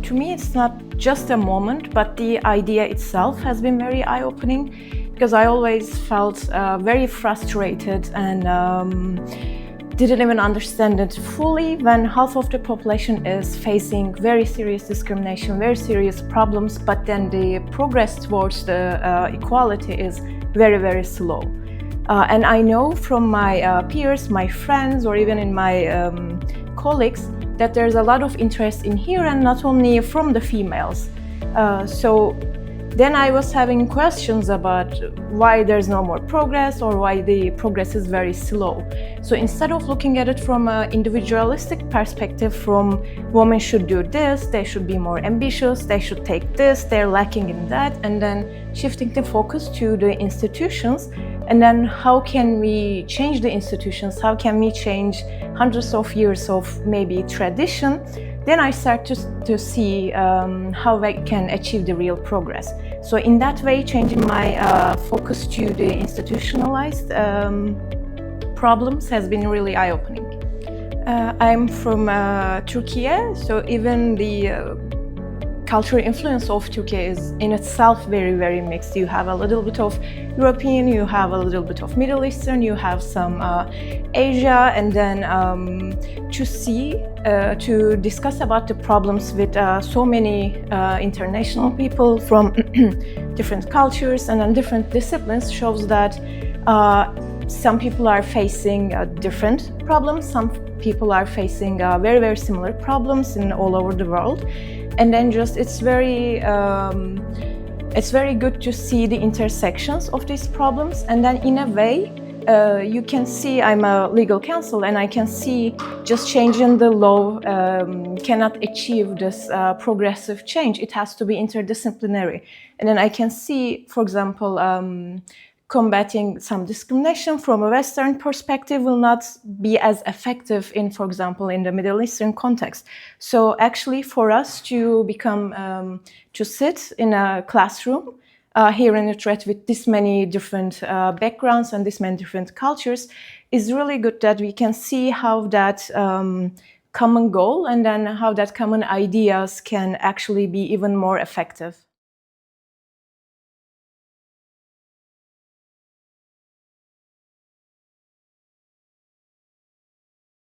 To me, it's not just a moment, but the idea itself has been very eye-opening, because I always felt very frustrated and didn't even understand it fully when half of the population is facing very serious discrimination, very serious problems, but then the progress towards the equality is very, very slow. And I know from my peers, my friends, or even in my colleagues, that there's a lot of interest in here, and not only from the females. So then I was having questions about why there's no more progress, or why the progress is very slow. So instead of looking at it from an individualistic perspective, from women should do this, they should be more ambitious, they should take this, they're lacking in that, and then shifting the focus to the institutions, and then how can we change the institutions, how can we change hundreds of years of maybe tradition, then I start to see how I can achieve the real progress. So in that way, changing my focus to the institutionalized problems has been really eye-opening. I'm from Turkey, so even the cultural influence of Turkey is in itself very, very mixed. You have a little bit of European, you have a little bit of Middle Eastern, you have some Asia, and then to discuss about the problems with so many international people from different cultures and then different disciplines shows that some people are facing different problems, some people are facing very, very similar problems in all over the world. And then it's very good to see the intersections of these problems. And then in a way, you can see, I'm a legal counsel, and I can see just changing the law cannot achieve this progressive change. It has to be interdisciplinary. And then I can see, for example, combating some discrimination from a Western perspective will not be as effective in, for example, in the Middle Eastern context. So actually for us to become, to sit in a classroom here in Utrecht with this many different backgrounds and this many different cultures is really good, that we can see how that common goal and then how that common ideas can actually be even more effective.